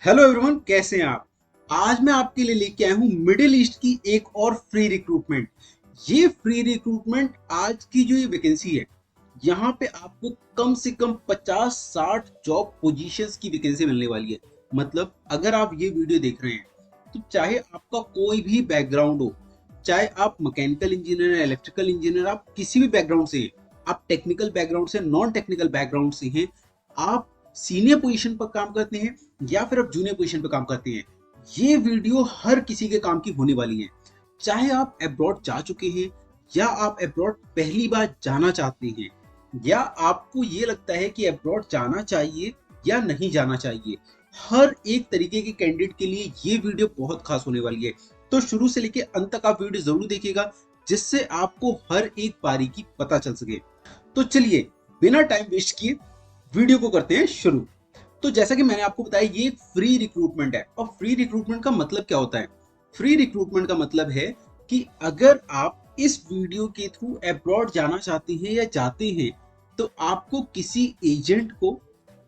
Hello everyone, कैसे हैं आप। आज मैं आपके लिए लेके आया हूं मिडिल ईस्ट की एक और फ्री रिक्रूटमेंट। ये फ्री रिक्रूटमेंट आज की जो ये वैकेंसी है, यहाँ पे आपको कम से कम 50-60 जॉब पोजीशंस की वैकेंसी मिलने वाली है। मतलब अगर आप ये वीडियो देख रहे हैं तो चाहे आपका कोई भी बैकग्राउंड हो, चाहे आप मैकेनिकल इंजीनियर, इलेक्ट्रिकल इंजीनियर, आप किसी भी बैकग्राउंड से हैं, आप टेक्निकल बैकग्राउंड से, नॉन टेक्निकल बैकग्राउंड से हैं, आप सीनियर पोजीशन पर काम करते हैं या फिर आप जूनियर पोजीशन पर काम करते हैं, ये वीडियो हर किसी के काम की होने वाली है। चाहे आप अब्रॉड जा चुके हैं या आप अब्रॉड पहली बार जाना चाहते हैं, या आपको ये लगता है कि अब्रॉड जाना चाहिए या नहीं जाना चाहिए, हर एक तरीके के कैंडिडेट के लिए ये वीडियो बहुत खास होने वाली है। तो शुरू से लेकर अंत तक आप वीडियो जरूर देखिएगा, जिससे आपको हर एक बारीकी पता चल सके। तो चलिए बिना टाइम वेस्ट किए वीडियो को करते हैं शुरू। तो जैसा कि मैंने आपको बताया, ये एक फ्री रिक्रूटमेंट है। और फ्री रिक्रूटमेंट का मतलब क्या होता है? फ्री रिक्रूटमेंट का मतलब है कि अगर आप इस वीडियो के थ्रू अब्रॉड जाना चाहते हैं या जाते हैं, तो आपको किसी एजेंट को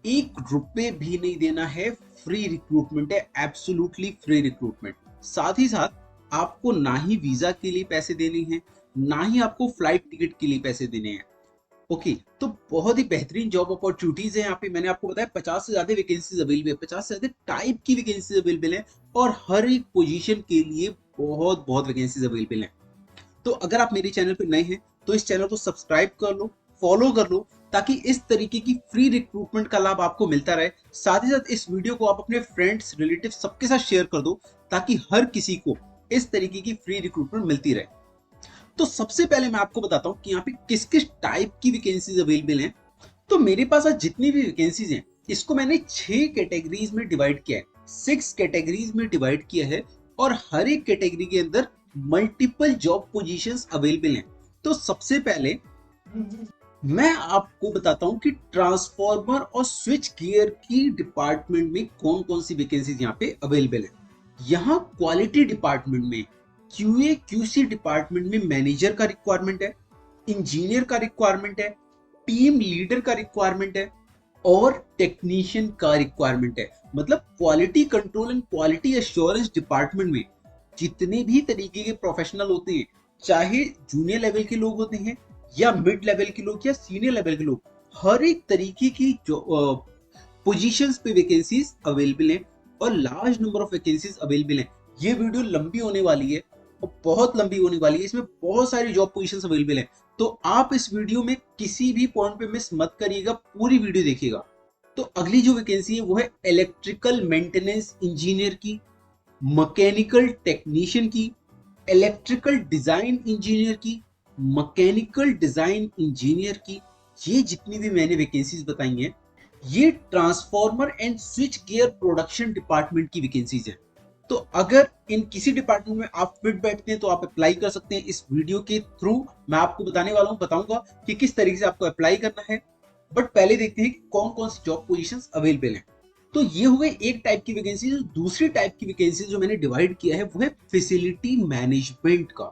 1 रुपए भी नहीं देना है। फ्री रिक्रूटमेंट है, एब्सोल्युटली फ्री रिक्रूटमेंट। साथ ही साथ आपको ना ही वीजा के लिए पैसे देने हैं, ना ही आपको फ्लाइट टिकट के लिए पैसे देने हैं। ओके, तो बहुत ही बेहतरीन जॉब अपॉर्चुनिटीज है यहाँ पे। मैंने आपको बताया 50 से ज्यादा वैकेंसीज अवेलेबल है, 50 से ज्यादा टाइप की वैकेंसीज अवेलेबल है, और हर एक पोजीशन के लिए बहुत बहुत वैकेंसीज अवेलेबल है। तो अगर आप मेरे चैनल पे नए हैं तो इस चैनल को सब्सक्राइब कर लो, फॉलो कर लो, ताकि इस तरीके की फ्री रिक्रूटमेंट का लाभ आपको मिलता रहे। साथ ही साथ इस वीडियो को आप अपने फ्रेंड्स, रिलेटिव सबके साथ शेयर कर दो, ताकि हर किसी को इस तरीके की फ्री रिक्रूटमेंट मिलती रहे। तो सबसे पहले मैं आपको बताता हूँ कि यहाँ पे किस किस टाइप की वैकेंसीज अवेलेबल हैं। तो मेरे पास आज जितनी भी वैकेंसीज हैं, इसको मैंने 6 कैटेगरीज में डिवाइड किया है, 6 कैटेगरीज में डिवाइड किया है, और हर एक कैटेगरी के अंदर मल्टीपल जॉब पोजीशंस अवेलेबल हैं। तो सबसे पहले मैं आपको बताता हूं कि ट्रांसफार्मर और स्विच गियर की डिपार्टमेंट में कौन कौन सी वैकेंसीज यहाँ पे अवेलेबल है। यहाँ क्वालिटी डिपार्टमेंट में, क्यूए क्यूसी डिपार्टमेंट में मैनेजर का रिक्वायरमेंट है, इंजीनियर का रिक्वायरमेंट है, टीम लीडर का रिक्वायरमेंट है, और टेक्नीशियन का रिक्वायरमेंट है। मतलब quality control and quality assurance department में जितने भी तरीके के प्रोफेशनल होते हैं, चाहे जूनियर लेवल के लोग होते हैं या मिड लेवल के लोग या सीनियर लेवल के लोग, हर एक तरीके की जो पोजीशंस पे वैकेंसीज अवेलेबल हैं, और large number of vacancies available हैं। ये वीडियो लंबी होने वाली है, और बहुत लंबी होने वाली है, इसमें बहुत सारी जॉब पोजीशंस अवेलेबल हैं। तो आप इस वीडियो में किसी भी पॉइंट पे मिस मत करिएगा, पूरी वीडियो देखिएगा। तो अगली जो वैकेंसी है वो है इलेक्ट्रिकल मेंटेनेंस इंजीनियर की, मैकेनिकल टेक्नीशियन की, इलेक्ट्रिकल डिजाइन इंजीनियर की, मैकेनिकल डिजाइन इंजीनियर की। ये जितनी भी मैंने वैकेंसीज बताई हैं, ये transformer and switch gear production department की वैकेंसीज हैं। तो अगर इन किसी डिपार्टमेंट में आप फिट बैठते हैं तो आप अप्लाई कर सकते हैं। इस वीडियो के थ्रू मैं आपको बताने वाला हूं, बताऊंगा कि किस तरीके से आपको अप्लाई करना है। बट पहले देखते हैं कि कौन कौन सी जॉब पोजीशंस अवेलेबल हैं। तो ये हो गई एक टाइप की वैकेंसी। दूसरी टाइप की वैकेंसी जो मैंने डिवाइड किया है वो है फैसिलिटी मैनेजमेंट का।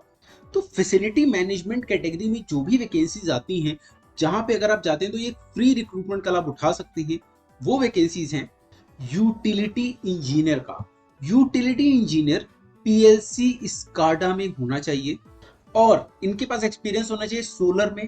तो फैसिलिटी मैनेजमेंट कैटेगरी में जो भी वैकेंसीज आती हैं, जहां पे अगर आप जाते हैं तो ये फ्री रिक्रूटमेंट का लाभ उठा सकते हैं, वो वैकेंसीज हैं यूटिलिटी इंजीनियर का। यूटिलिटी इंजीनियर पीएलसी स्काडा में होना चाहिए, और इनके पास एक्सपीरियंस होना चाहिए सोलर में,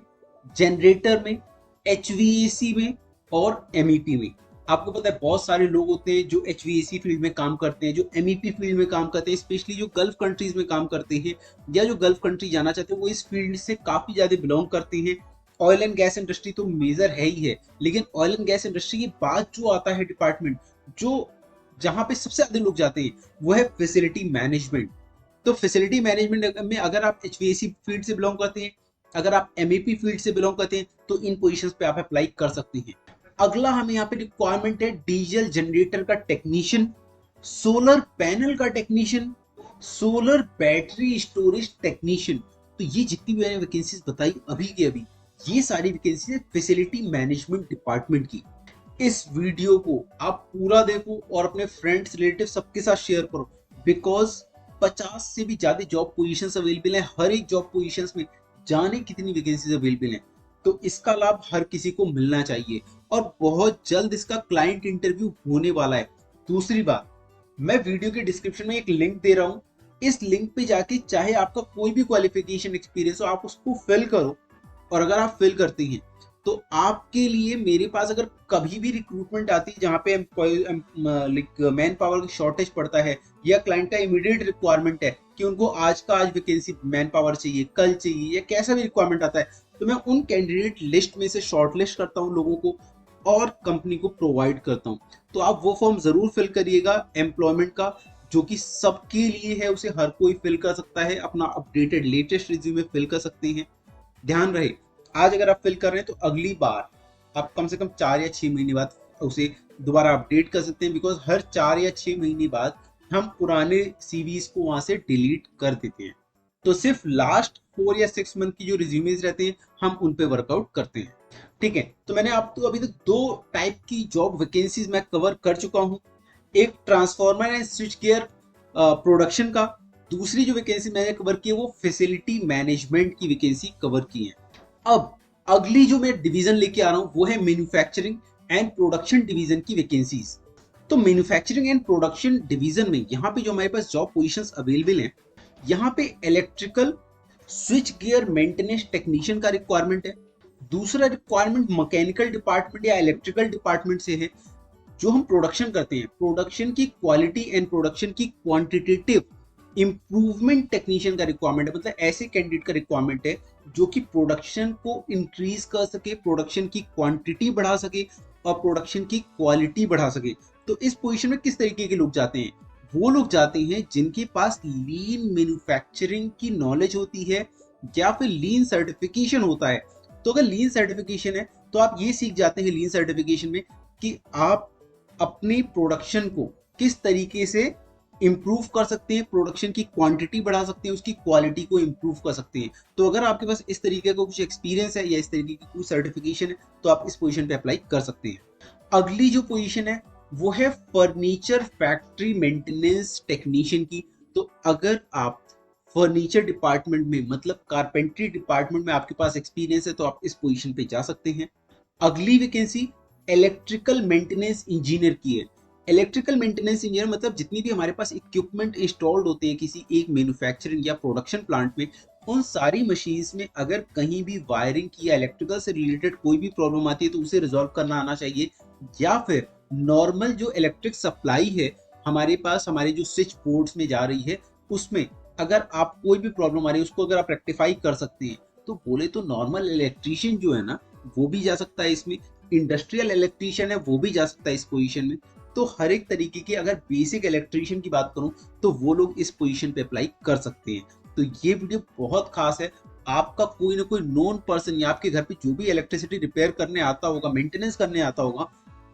जनरेटर में, एचवीएसी में और एमईपी में। आपको पता है बहुत सारे लोग होते हैं जो एचवीएसी फील्ड में काम करते हैं, जो एमईपी फील्ड में काम करते हैं, स्पेशली जो गल्फ कंट्रीज में काम करते हैं या जो गल्फ कंट्री जाना चाहते हैं, वो इस फील्ड से काफी ज्यादा बिलोंग करते हैं। ऑयल एंड गैस इंडस्ट्री तो मेजर है ही है, लेकिन ऑयल एंड गैस इंडस्ट्री के बाद जो आता है डिपार्टमेंट, जो जहां पे सबसे ज्यादा लोग जाते हैं, वो है फैसिलिटी मैनेजमेंट। तो फैसिलिटी मैनेजमेंट में अगर आप एचवीएसी फील्ड से बिलोंग करते हैं, अगर आप एमईपी फील्ड से बिलोंग करते हैं, तो इन पोजीशंस पे आप अप्लाई कर सकते हैं। अगला हमें यहाँ पे रिक्वायरमेंट है डीजल जनरेटर का टेक्नीशियन, सोलर पैनल का technician, solar battery storage technician. तो ये जितनी भी मैंने वैकेंसीज बताई अभी के अभी, ये सारी वैकेंसी है फैसिलिटी मैनेजमेंट डिपार्टमेंट की। इस वीडियो को आप पूरा देखो और अपने फ्रेंड्स, रिलेटिव सबके साथ शेयर करो, बिकॉज 50 से भी ज्यादा जॉब पोजीशंस अवेलेबल है। हर एक जॉब पोजीशंस में जाने कितनी वैकेंसीज अवेलेबल हैं, तो इसका लाभ हर किसी को मिलना चाहिए। और बहुत जल्द इसका क्लाइंट इंटरव्यू होने वाला है। दूसरी बात, मैं वीडियो के डिस्क्रिप्शन में एक लिंक दे रहा हूँ, इस लिंक पे जाके चाहे आपका कोई भी क्वालिफिकेशन एक्सपीरियंस हो, आप उसको फिल करो। और अगर आप फिल करते हैं तो आपके लिए मेरे पास अगर कभी भी रिक्रूटमेंट आती है जहाँ पे मैन पावर की शॉर्टेज पड़ता है, या क्लाइंट का इमीडिएट रिक्वायरमेंट है कि उनको आज का आज वैकेंसी मैन पावर चाहिए, कल चाहिए, या कैसा भी रिक्वायरमेंट आता है, तो मैं उन कैंडिडेट लिस्ट में से शॉर्ट लिस्ट करता हूँ लोगों को और कंपनी को प्रोवाइड करता हूँ। तो आप वो फॉर्म जरूर फिल करिएगा एम्प्लॉयमेंट का, जो कि सबके लिए है, उसे हर कोई फिल कर सकता है, अपना अपडेटेड लेटेस्ट रिज्यूमे फिल कर सकते हैं। ध्यान रहे, आज अगर आप फिल कर रहे हैं तो अगली बार आप कम से कम 4 या 6 महीने बाद उसे दोबारा अपडेट कर सकते हैं, बिकॉज हर 4 या 6 महीने बाद हम पुराने सीवीज को वहां से डिलीट कर देते हैं। तो सिर्फ लास्ट 4 या 6 मंथ की जो रिज्यूमेज रहते हैं हम उन पे वर्कआउट करते हैं। ठीक है, तो मैंने आपको अभी तक 2 टाइप की जॉब वैकेंसीज मैं कवर कर चुका हूं, एक transformer and switch gear production का, दूसरी जो वैकेंसी मैंने कवर की है वो फैसिलिटी मैनेजमेंट की वैकेंसी कवर की है। अब अगली जो मैं डिवीजन लेके आ रहा हूं वो है मैन्युफैक्चरिंग एंड प्रोडक्शन डिवीजन की वैकेंसीज। तो मैन्युफैक्चरिंग एंड प्रोडक्शन डिवीजन में यहाँ पे जो हमारे पास जॉब पोजीशंस अवेलेबल हैं, यहाँ पे electrical switch gear maintenance technician का रिक्वायरमेंट है। दूसरा रिक्वायरमेंट मैकेनिकल डिपार्टमेंट या इलेक्ट्रिकल डिपार्टमेंट से है, जो हम प्रोडक्शन करते हैं, प्रोडक्शन की क्वालिटी एंड प्रोडक्शन की क्वांटिटेटिव इंप्रूवमेंट टेक्नीशियन का रिक्वायरमेंट है। मतलब ऐसे कैंडिडेट का रिक्वायरमेंट है जो कि प्रोडक्शन को इंक्रीज कर सके, प्रोडक्शन की क्वांटिटी बढ़ा सके और प्रोडक्शन की क्वालिटी बढ़ा सके। तो इस पोजीशन में किस तरीके के लोग जाते हैं? वो लोग जाते हैं जिनके पास लीन मैन्युफैक्चरिंग की नॉलेज होती है या फिर लीन सर्टिफिकेशन होता है। तो अगर लीन सर्टिफिकेशन है तो आप ये सीख जाते हैं लीन सर्टिफिकेशन में कि आप अपनी प्रोडक्शन को किस तरीके से इंप्रूव कर सकते हैं, प्रोडक्शन की क्वांटिटी बढ़ा सकते हैं, उसकी क्वालिटी को इंप्रूव कर सकते हैं। तो अगर आपके पास इस तरीके का कुछ एक्सपीरियंस है या इस तरीके की कुछ सर्टिफिकेशन है तो आप इस पोजीशन पे अप्लाई कर सकते हैं। अगली जो पोजीशन है वो है फर्नीचर फैक्ट्री मेंटेनेंस टेक्नीशियन की। तो अगर आप फर्नीचर डिपार्टमेंट में मतलब कारपेंट्री डिपार्टमेंट में आपके पास एक्सपीरियंस है तो आप इस पोजीशन पे जा सकते हैं। अगली वैकेंसी इलेक्ट्रिकल मेंटेनेंस इंजीनियर की है। इलेक्ट्रिकल मेंटेनेंस इंजीनियर मतलब जितनी भी हमारे पास इक्विपमेंट इंस्टॉल्ड होते हैं किसी एक मैन्युफैक्चरिंग या प्रोडक्शन प्लांट में, उन सारी मशीन्स में अगर कहीं भी वायरिंग की या इलेक्ट्रिकल से रिलेटेड कोई भी प्रॉब्लम आती है तो उसे रिजॉल्व करना आना चाहिए। या फिर नॉर्मल जो इलेक्ट्रिक सप्लाई है हमारे पास, हमारे जो स्विच बोर्ड्स में जा रही है, उसमें अगर आप कोई भी प्रॉब्लम आ रही है उसको अगर आप रेक्टिफाई कर सकते हैं तो बोले तो नॉर्मल इलेक्ट्रीशियन जो है ना वो भी जा सकता है इसमें, इंडस्ट्रियल इलेक्ट्रीशियन है वो भी जा सकता है इस पोजीशन में। तो हर एक तरीके की अगर बेसिक इलेक्ट्रीशियन की बात करूं तो वो लोग इस पोजीशन पे अप्लाई कर सकते हैं। तो ये वीडियो बहुत खास है, आपका कोई ना कोई नोन पर्सन या आपके घर पे जो भी इलेक्ट्रिसिटी रिपेयर करने आता होगा, मेंटेनेंस करने आता होगा,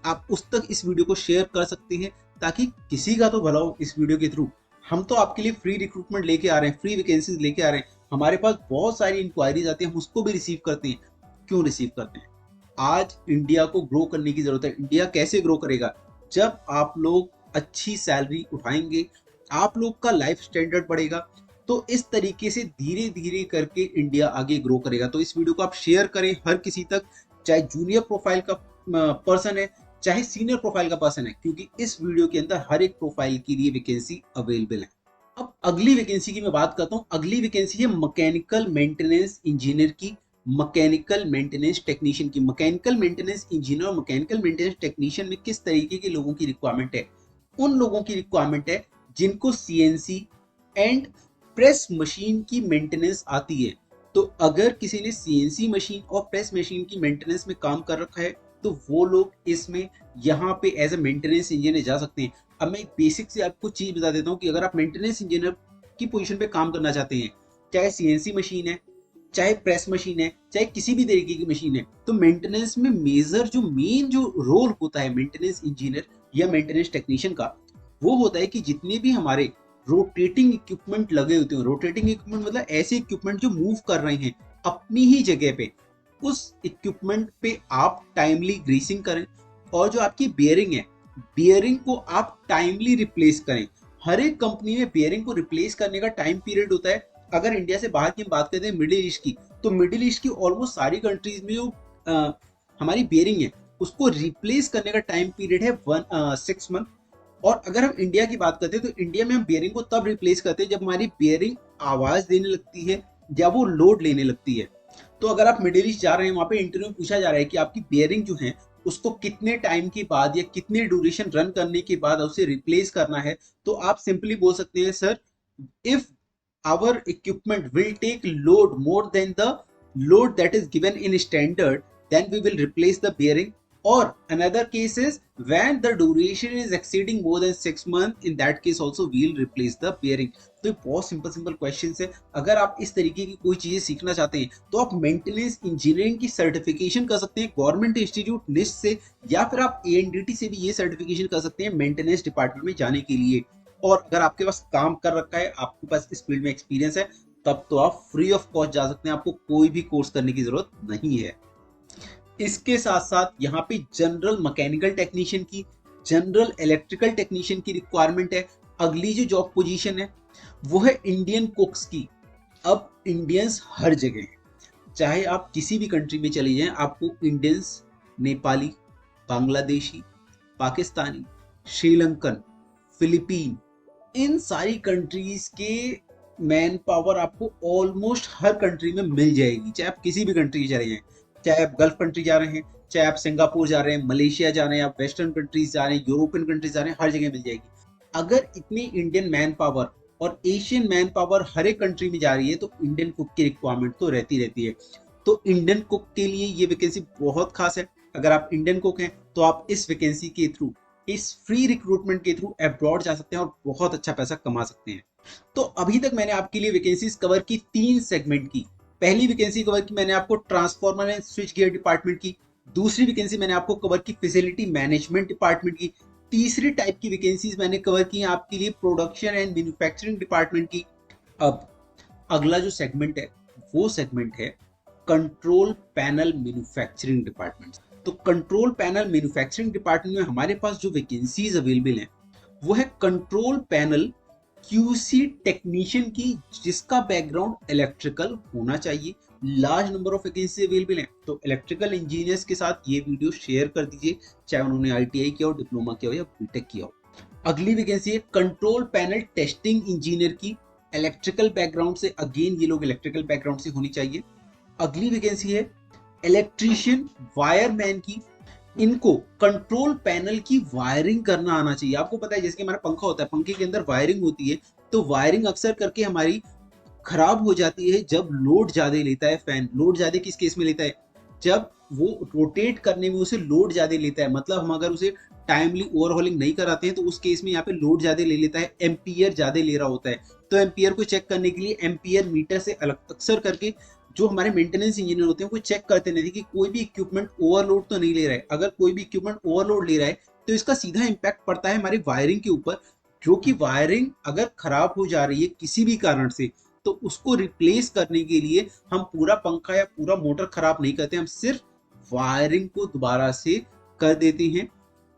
आप उस तक इस वीडियो को शेयर कर सकते हैं ताकि किसी का तो भला हो इस वीडियो के थ्रू। हम तो आपके लिए फ्री रिक्रूटमेंट लेके आ रहे हैं, फ्री वैकेंसीज लेके आ रहे हैं, हमारे पास बहुत सारी इंक्वायरीज आती है, हम उसको भी रिसीव करते हैं। क्यों रिसीव करते हैं? आज इंडिया को ग्रो करने की जरूरत है। इंडिया कैसे ग्रो करेगा? जब आप लोग अच्छी सैलरी उठाएंगे, आप लोग का लाइफ स्टैंडर्ड बढ़ेगा, तो इस तरीके से धीरे धीरे करके इंडिया आगे ग्रो करेगा। तो इस वीडियो को आप शेयर करें हर किसी तक, चाहे जूनियर प्रोफाइल का पर्सन है चाहे सीनियर प्रोफाइल का पर्सन है, क्योंकि इस वीडियो के अंदर हर एक प्रोफाइल के लिए वैकेंसी अवेलेबल है। अब अगली वैकेंसी की मैं बात करता हूँ। अगली वैकेंसी है मैकेनिकल मेंटेनेंस इंजीनियर की, मैकेनिकल मेंटेनेंस टेक्नीशियन की। मैकेनिकल मेंटेनेंस इंजीनियर और मैकेनिकल मेंटेनेंस टेक्नीशियन में किस तरीके के लोगों की रिक्वायरमेंट है? उन लोगों की रिक्वायरमेंट है जिनको सीएनसी एंड प्रेस मशीन की मेंटेनेंस आती है। तो अगर किसी ने सीएनसी मशीन और प्रेस मशीन की मेंटेनेंस में काम कर रखा है तो वो लोग इसमें यहाँ पे एज ए मेंटेनेंस इंजीनियर जा सकते हैं। अब मैं एक बेसिक से आपको चीज बता देता हूँ कि अगर आप मेंटेनेंस इंजीनियर की पोजीशन पे काम करना चाहते हैं, चाहे सीएनसी मशीन है, चाहे प्रेस मशीन है, चाहे किसी भी तरीके की मशीन है, तो मेंटेनेंस में मेजर जो मेन जो रोल होता है मेंटेनेंस इंजीनियर या मेंटेनेंस टेक्नीशियन का, वो होता है कि जितने भी हमारे रोटेटिंग इक्विपमेंट लगे होते हैं, रोटेटिंग इक्विपमेंट मतलब ऐसे इक्विपमेंट जो मूव कर रहे हैं अपनी ही जगह पे, उस इक्विपमेंट पे आप टाइमली ग्रीसिंग करें और जो आपकी बियरिंग है, बियरिंग को आप टाइमली रिप्लेस करें। हर एक कंपनी में बियरिंग को रिप्लेस करने का टाइम पीरियड होता है। अगर इंडिया से बाहर की हम बात करते हैं मिडिल ईस्ट की, तो मिडिल ईस्ट की ऑलमोस्ट सारी कंट्रीज में जो हमारी बियरिंग है उसको रिप्लेस करने का टाइम पीरियड है 6 मंथ। और अगर हम इंडिया की बात करते हैं तो इंडिया में हम बियरिंग को तब रिप्लेस करते हैं जब हमारी बियरिंग आवाज देने लगती है या वो लोड लेने लगती है। तो अगर आप मिडिल ईस्ट जा रहे हैं, वहां पे इंटरव्यू में पूछा जा रहा है कि आपकी बियरिंग जो है उसको कितने टाइम के बाद या कितने ड्यूरेशन रन करने के बाद उसे रिप्लेस करना है, तो आप सिंपली बोल सकते हैं sir, if our equipment will take load more than the load that is given in standard, then we will replace the bearing. Or another case is when the duration is exceeding more than 6 months, in that case also we will replace the bearing. तो ये बहुत simple questions है। अगर आप इस तरीके की कोई चीजें सीखना चाहते हैं तो आप मेंटेनेंस इंजीनियरिंग की सर्टिफिकेशन कर सकते हैं गवर्नमेंट इंस्टीट्यूट निस्ट से, या फिर आप एएनडीटी से भी ये सर्टिफिकेशन कर सकते हैं मेंटेनेंस डिपार्टमेंट में जाने के लिए। और अगर आपके पास काम कर रखा है, आपके पास इस फील्ड में एक्सपीरियंस है, तब तो आप फ्री ऑफ कॉस्ट जा सकते हैं, आपको कोई भी कोर्स करने की जरूरत नहीं है। इसके साथ साथ यहाँ पे जनरल मैकेनिकल टेक्नीशियन की, जनरल इलेक्ट्रिकल टेक्नीशियन की रिक्वायरमेंट है। अगली जो जॉब पोजीशन है वो है इंडियन कुक्स की। अब इंडियंस हर जगह हैं, चाहे आप किसी भी कंट्री में चले जाएं, आपको इंडियंस नेपाली, बांग्लादेशी, पाकिस्तानी, श्रीलंकन, फिलीपीन, इन सारी कंट्रीज के मैन पावर आपको ऑलमोस्ट हर कंट्री में मिल जाएगी। चाहे आप किसी भी कंट्री जा रहे हैं, चाहे आप गल्फ कंट्री जा रहे हैं, चाहे आप सिंगापुर जा रहे हैं, मलेशिया जा रहे हैं, आप वेस्टर्न कंट्रीज जा रहे हैं, यूरोपियन कंट्रीज जा रहे हैं, हर जगह मिल जाएगी। अगर इतनी इंडियन मैन पावर और एशियन मैन पावर हर एक कंट्री में जा रही है तो इंडियन कुक की रिक्वायरमेंट तो रहती है। तो इंडियन कुक के लिए ये वैकेंसी बहुत खास है। अगर आप इंडियन कुक हैं तो आप इस वैकेंसी के थ्रू, इस फ्री रिक्रूटमेंट के थ्रू अब्रॉड जा सकते हैं और बहुत अच्छा पैसा कमा सकते हैं। तो अभी तक मैंने आपके लिए वैकेंसीज कवर की 3 सेगमेंट की। पहली वैकेंसी कवर की मैंने आपको transformer and switch gear department की। दूसरी वैकेंसी मैंने आपको कवर की फैसिलिटी मैनेजमेंट डिपार्टमेंट की। तीसरी टाइप की वैकेंसीज मैंने कवर की आपके लिए प्रोडक्शन एंड मैन्युफैक्चरिंग डिपार्टमेंट की। अब अगला जो सेगमेंट है वो सेगमेंट है कंट्रोल पैनल मैन्युफैक्चरिंग डिपार्टमेंट। तो कंट्रोल पैनल मैन्युफैक्चरिंग डिपार्टमेंट में हमारे पास जो वैकेंसीज अवेलेबल हैं वो है कंट्रोल पैनल क्यूसी टेक्नीशियन की, जिसका बैकग्राउंड इलेक्ट्रिकल होना चाहिए। Large number of vacancy available हैं, तो इलेक्ट्रिकल इंजीनियर्स के साथ ये वीडियो शेयर कर दीजिए, चाहे उन्होंने आईटीआई किया हो, डिप्लोमा किया हो या बीटेक किया हो। अगली वैकेंसी है कंट्रोल पैनल टेस्टिंग इंजीनियर की, इलेक्ट्रिकल बैकग्राउंड से, अगेन ये लोग इलेक्ट्रिकल बैकग्राउंड से होनी चाहिए। अगली वैकेंसी है इलेक्ट्रीशियन वायरमैन की, इनको कंट्रोल पैनल की वायरिंग करना आना चाहिए। आपको पता है जैसे कि हमारा पंखा होता है, पंखे के अंदर वायरिंग होती है, तो वायरिंग अक्सर करके हमारी खराब हो जाती है जब लोड ज्यादा लेता है फैन। लोड ज्यादा किस केस में लेता है? जब वो रोटेट करने में उसे लोड ज्यादा लेता है, मतलब हम अगर उसे टाइमली ओवरहॉलिंग नहीं कराते हैं तो उस केस में यहाँ पे लोड ज्यादा ले लेता है, एम्पियर ज्यादा ले रहा होता है। तो एम्पियर को चेक करने के लिए एम्पियर मीटर से अलग अक्सर करके जो हमारे मेंटेनेंस इंजीनियर होते हैं वो चेक करते नहीं कि कोई भी इक्विपमेंट ओवरलोड तो नहीं ले रहा है। अगर कोई भी इक्विपमेंट ओवरलोड ले रहा है तो इसका सीधा इंपैक्ट पड़ता है हमारी वायरिंग के ऊपर, जो कि वायरिंग अगर खराब हो जा रही है किसी भी कारण से तो उसको रिप्लेस करने के लिए हम पूरा पंखा या पूरा मोटर खराब नहीं करते, हम सिर्फ वायरिंग को दोबारा से कर देते हैं।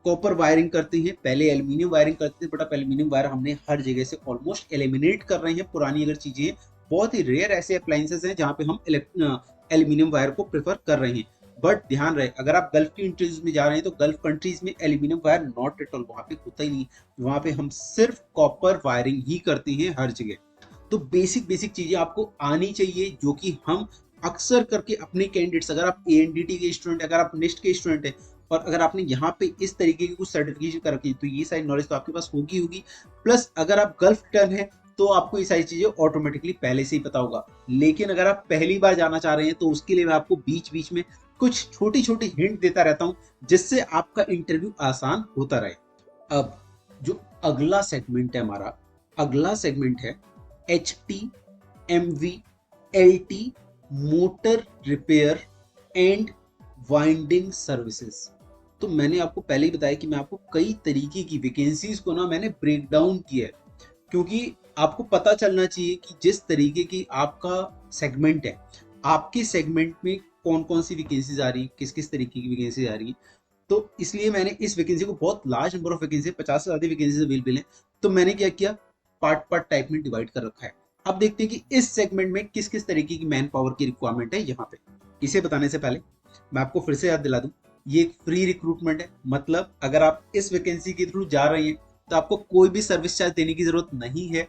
कॉपर वायरिंग करते हैं, पहले एल्यूमिनियम वायरिंग करते थे, बट अब एल्यूमिनियम वायर हमने हर जगह से ऑलमोस्ट एलिमिनेट कर रहे हैं। पुरानी अगर चीजें, बहुत ही रेयर ऐसे अप्लायंसेस हैं जहां पे हम एल्यूमिनियम वायर को प्रेफर कर रहे हैं। बट ध्यान रहे, अगर आप गल्फ की कंट्रीज में जा रहे हैं तो गल्फ कंट्रीज में aluminium wire not at all, वहां पे होता ही नहीं। वहां पे हम सिर्फ कॉपर वायरिंग ही करते हैं हर जगह। तो बेसिक चीजें आपको आनी चाहिए, जो कि हम अक्सर करके अपने कैंडिडेट्स, अगर आप एएनडीटी के स्टूडेंट है, अगर आप निस्ट के स्टूडेंट है और अगर आपने यहाँ पे इस तरीके की कुछ सर्टिफिकेशन कर रखी है तो ये सारी नॉलेज तो आपके पास होगी। प्लस अगर आप गल्फ टर्न है तो आपको ये सारी चीजें ऑटोमेटिकली पहले से ही पता होगा। लेकिन अगर आप पहली बार जाना चाह रहे हैं तो उसके लिए मैं आपको बीच में कुछ छोटी हिंट देता रहता हूं, जिससे आपका इंटरव्यू आसान होता रहे। अब जो अगला सेगमेंट है हमारा, अगला सेगमेंट है HT, MV, LT motor repair and winding services. तो मैंने आपको पहले ही बताया कि मैं आपको कई तरीके की वैकेंसीज को ना मैंने ब्रेक डाउन किया है, क्योंकि आपको पता चलना चाहिए कि जिस तरीके की आपका सेगमेंट है, आपके सेगमेंट में कौन कौन सी वैकेंसीज आ रही है, किस तरीके की वैकेंसी आ रही है। तो इसलिए मैंने इस वैकेंसी को, बहुत लार्ज नंबर ऑफ वैकेंसी, 50 से ज्यादा वैकेंसीज अवेलेबल है, तो मैंने क्या किया, पार्ट टाइप में डिवाइड कर रखा है। अब देखते हैं कि इस सेगमेंट में किस तरीके की मैन पावर की रिक्वायरमेंट है। यहाँ पे इसे बताने से पहले मैं आपको फिर से याद दिला दूं, ये एक फ्री रिक्रूटमेंट है। मतलब अगर आप इस वैकेंसी के थ्रू जा रहे हैं तो आपको कोई भी सर्विस चार्ज देने की जरूरत नहीं है।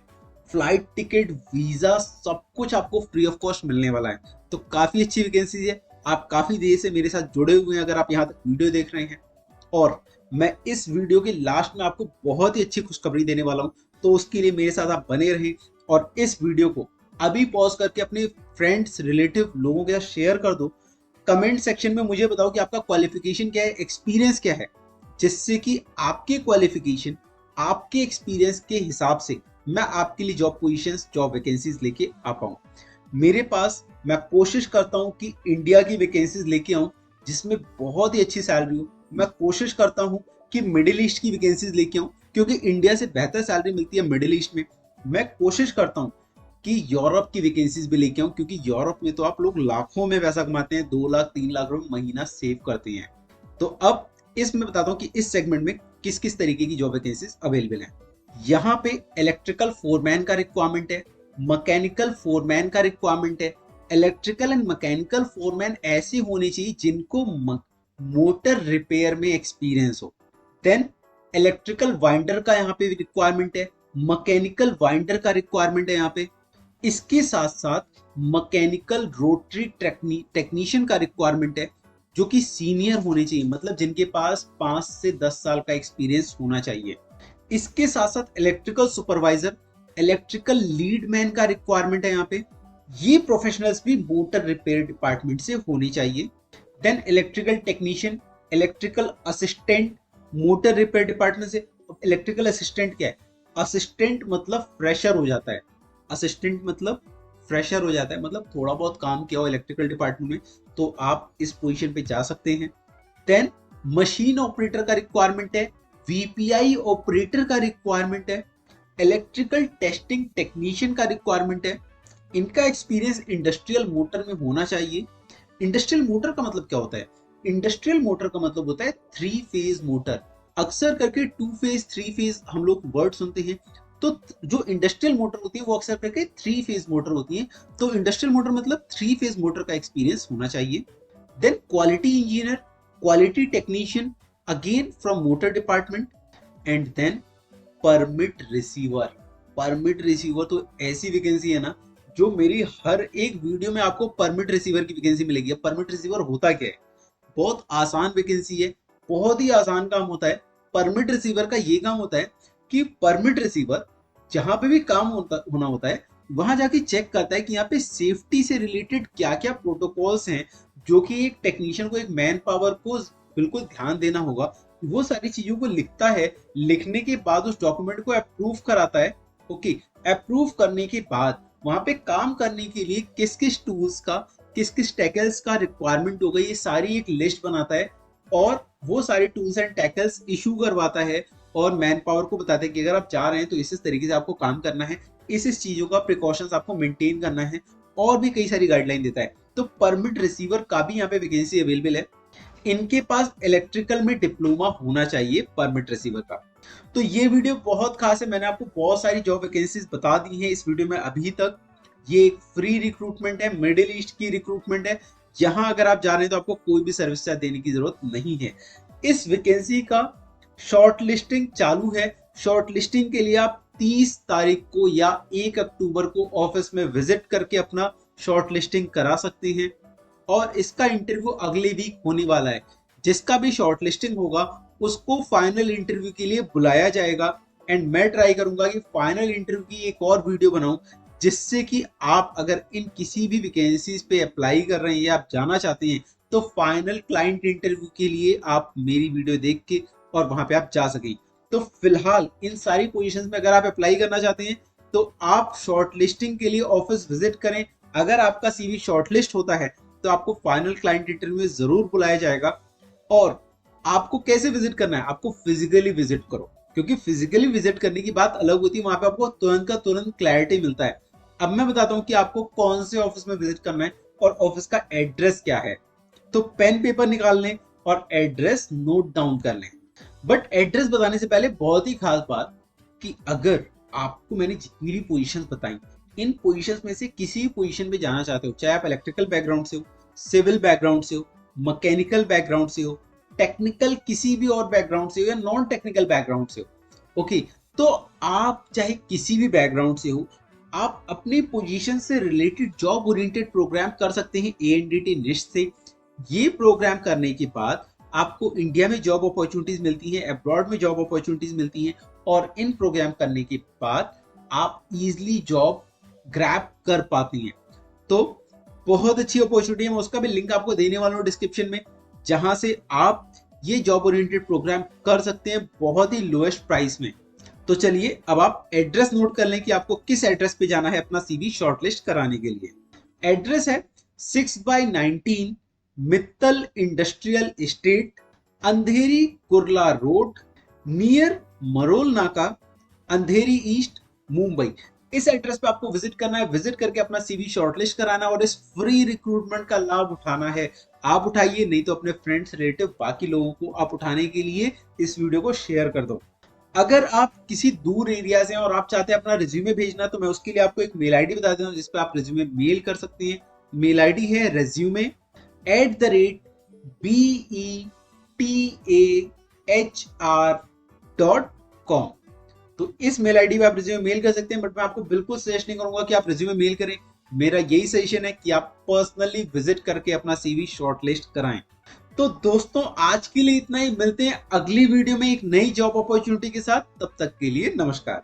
फ्लाइट टिकट, वीजा, सब कुछ आपको फ्री ऑफ कॉस्ट मिलने वाला है। तो काफी अच्छी वैकेंसी है। आप काफी देर से मेरे साथ जुड़े हुए हैं अगर आप यहाँ तक वीडियो देख रहे हैं। और मैं इस वीडियो के लास्ट में आपको बहुत ही अच्छी खुशखबरी देने वाला हूँ, तो उसके लिए मेरे साथ आप बने रहें और इस वीडियो को अभी पॉज करके अपने फ्रेंड्स, रिलेटिव लोगों के साथ शेयर कर दो। कमेंट सेक्शन में मुझे बताओ कि आपका क्वालिफिकेशन क्या है, एक्सपीरियंस क्या है, जिससे कि आपके क्वालिफिकेशन, आपके एक्सपीरियंस के हिसाब से मैं आपके लिए जॉब पोजीशंस, जॉब वैकेंसीज लेके आ पाऊँ। मेरे पास मैं कोशिश करता हूँ कि इंडिया की वैकेंसीज लेके आऊँ जिसमें बहुत ही अच्छी सैलरी हो। मैं कोशिश करता हूँ कि मिडिल ईस्ट की वैकेंसीज लेके आऊँ क्योंकि इंडिया से बेहतर सैलरी मिलती है मिडिल ईस्ट में। मैं कोशिश करता हूँ कि यूरोप की वैकेंसीज भी लेके आऊँ क्योंकि यूरोप में तो आप लोग लाखों में पैसा कमाते हैं, 2 लाख 3 लाख रुपए महीना सेव करते हैं। तो अब इसमें बताता हूँ कि इस सेगमेंट में किस किस तरीके की जॉब वैकेंसीज अवेलेबल है। यहाँ पे इलेक्ट्रिकल फोरमैन का रिक्वायरमेंट है, मैकेनिकल फोरमैन का रिक्वायरमेंट है। इलेक्ट्रिकल एंड मैकेनिकल फोरमैन ऐसे होने चाहिए जिनको मोटर रिपेयर में एक्सपीरियंस हो। देन इलेक्ट्रिकल वाइंडर का यहाँ पे रिक्वायरमेंट है, मैकेनिकल वाइंडर का रिक्वायरमेंट है यहाँ पे। इसके साथ साथ मैकेनिकल रोटरी टेक्नीशियन का रिक्वायरमेंट है जो कि सीनियर होने चाहिए, मतलब जिनके पास 5 से 10 साल का एक्सपीरियंस होना चाहिए। इसके साथ साथ electrical supervisor, electrical lead man का रिक्वायरमेंट है यहाँ पे। ये प्रोफेशनल्स भी मोटर रिपेयर डिपार्टमेंट से होनी चाहिए। Then electrical technician, electrical assistant, motor repair department से। इलेक्ट्रिकल असिस्टेंट क्या है? असिस्टेंट मतलब फ्रेशर हो जाता है, असिस्टेंट मतलब फ्रेशर हो जाता है, मतलब थोड़ा बहुत काम किया हो इलेक्ट्रिकल डिपार्टमेंट में तो आप इस पोजीशन पे जा सकते हैं। देन मशीन ऑपरेटर का रिक्वायरमेंट है, वीपीआई ऑपरेटर का रिक्वायरमेंट है, इलेक्ट्रिकल टेस्टिंग टेक्नीशियन का रिक्वायरमेंट है। इनका एक्सपीरियंस इंडस्ट्रियल मोटर में होना चाहिए। इंडस्ट्रियल मोटर का मतलब क्या होता है? इंडस्ट्रियल मोटर का मतलब होता है 3 फेज मोटर। अक्सर करके 2 फेज 3 फेज हम लोग वर्ड सुनते हैं, तो जो इंडस्ट्रियल मोटर होती है वो अक्सर करके 3 फेज मोटर होती है। तो इंडस्ट्रियल मोटर मतलब 3 फेज मोटर का एक्सपीरियंस होना चाहिए। Then quality engineer, quality technician, again from motor department. And then permit receiver. Permit receiver तो ऐसी वैकेंसी है ना जो मेरी हर एक वीडियो में आपको परमिट रिसीवर की वैकेंसी मिलेगी। अब परमिट रिसीवर होता क्या है? बहुत आसान वैकेंसी है, बहुत ही आसान काम होता है। परमिट रिसीवर का ये काम होता है कि परमिट रिसीवर जहां पे भी काम होना होता है वहां जाके चेक करता है कि यहाँ पे सेफ्टी से रिलेटेड क्या क्या प्रोटोकॉल्स हैं जो कि एक टेक्नीशियन को, एक मैन पावर को बिल्कुल ध्यान देना होगा। वो सारी चीजों को लिखता है, लिखने के बाद उस डॉक्यूमेंट को अप्रूव कराता है। ओके, अप्रूव करने के बाद वहां पे काम करने के लिए किस किस टूल्स का, किस किस टैकल्स का रिक्वायरमेंट होगा, ये सारी एक लिस्ट बनाता है और वो सारे टूल्स एंड टैकल्स इशू करवाता है और मैन पावर को बताते हैं कि अगर आप जा रहे हैं तो इस तरीके से आपको काम करना है, इस चीजों का प्रिकॉशंस आपको मेंटेन करना है, और भी कई सारी गाइडलाइन देता है। तो परमिट रिसीवर का भी यहाँ पे वैकेंसी अवेलेबल है। इनके पास इलेक्ट्रिकल में डिप्लोमा होना चाहिए परमिट रिसीवर का। तो ये वीडियो बहुत खास है, मैंने आपको बहुत सारी जॉब वैकेंसीज बता दी हैं इस वीडियो में अभी तक। ये एक फ्री रिक्रूटमेंट है, मिडिल ईस्ट की रिक्रूटमेंट है। यहाँ अगर आप जा रहे हैं तो आपको कोई भी सर्विस चार्ज देने की जरूरत नहीं है। इस वैकेंसी का शॉर्ट लिस्टिंग चालू है। शॉर्ट लिस्टिंग के लिए आप 30 तारीख को या 1 अक्टूबर को ऑफिस में विजिट करके अपना शॉर्ट लिस्टिंग करा सकते हैं और इसका इंटरव्यू अगले वीक होने वाला है। जिसका भी शॉर्ट लिस्टिंग होगा उसको फाइनल इंटरव्यू के लिए बुलाया जाएगा एंड मैं ट्राई करूंगा कि फाइनल इंटरव्यू की एक और वीडियो बनाऊं जिससे कि आप अगर इन किसी भी वैकेंसीज पे अप्लाई कर रहे हैं या आप जाना चाहते हैं तो फाइनल क्लाइंट इंटरव्यू के लिए आप मेरी वीडियो देख के और वहां पे आप जा सकें। तो फिलहाल इन सारी पोजीशंस में अगर आप अप्लाई करना चाहते हैं तो आप शॉर्ट लिस्टिंग के लिए ऑफिस विजिट करें। अगर आपका सीवी शॉर्टलिस्ट होता है तो आपको फाइनल क्लाइंट इंटरव्यू में जरूर बुलाया जाएगा। और आपको कैसे विजिट करना है? आपको फिजिकली विजिट करो, क्योंकि फिजिकली विजिट करने की बात अलग होती है, वहां पे आपको तुरंत का तुरंत क्लैरिटी मिलता है। अब मैं बताता हूं कि आपको कौन से ऑफिस में विजिट करना है और ऑफिस का एड्रेस क्या है। तो पेन पेपर निकाल लें और एड्रेस नोट डाउन कर लें। बट एड्रेस बताने से पहले बहुत ही खास बात कि अगर आपको मैंने जितनी भी पोजीशंस बताई, इन पोजीशंस में से किसी भी पोजीशन पे जाना चाहते हो, चाहे आप इलेक्ट्रिकल बैकग्राउंड से हो, सिविल बैकग्राउंड से हो, मैकेनिकल बैकग्राउंड से हो, टेक्निकल किसी भी और बैकग्राउंड से हो या नॉन टेक्निकल बैकग्राउंड से हो, ओके, तो आप चाहे किसी भी बैकग्राउंड से हो, आप अपनी पोजीशन से रिलेटेड जॉब ओरिएंटेड प्रोग्राम कर सकते हैं एएनडीटी निष्ट से। ये प्रोग्राम करने के बाद आपको इंडिया में जॉब अपॉर्चुनिटीज मिलती हैं, अब्रॉड में जॉब अपॉर्चुनिटीज मिलती हैं, और इन प्रोग्राम करने के बाद आप इजीली जॉब ग्रैब कर पाती हैं। तो बहुत अच्छी अपॉर्चुनिटी है, मैं उसका भी लिंक आपको देने वाला हूँ डिस्क्रिप्शन में, जहां से आप ये जॉब ओरिएंटेड प्रोग्राम कर सकते हैं बहुत ही लोएस्ट प्राइस में। तो चलिए अब आप एड्रेस नोट कर लें कि आपको किस एड्रेस पे जाना है अपना सीवी शॉर्टलिस्ट कराने के लिए। एड्रेस है 6/19 मित्तल इंडस्ट्रियल एस्टेट, अंधेरी कुर्ला रोड, नियर मरोल नाका, अंधेरी ईस्ट, मुंबई। इस एड्रेस पे आपको विजिट करना है, विजिट करके अपना सीवी शॉर्टलिस्ट कराना है और इस फ्री रिक्रूटमेंट का लाभ उठाना है। आप उठाइए, नहीं तो अपने फ्रेंड्स रिलेटिव बाकी लोगों को आप उठाने के लिए इस वीडियो को शेयर कर दो। अगर आप किसी दूर एरिया से हैं और आप चाहते हैं अपना रिज्यूमे भेजना, तो मैं उसके लिए आपको एक मेल आईडी बता देता हूँ जिसपे आप रिज्यूमे मेल कर सकते हैं। मेल आईडी है resume@betar.com। तो इस मेल आईडी पे आप रिज्यूमे मेल कर सकते हैं, बट मैं आपको बिल्कुल सजेस्ट नहीं करूंगा कि आप रिज्यूमे मेल करें। मेरा यही सजेशन है कि आप पर्सनली विजिट करके अपना सीवी शॉर्टलिस्ट कराएं। तो दोस्तों आज के लिए इतना ही, मिलते हैं अगली वीडियो में एक नई जॉब अपॉर्चुनिटी के साथ। तब तक के लिए नमस्कार।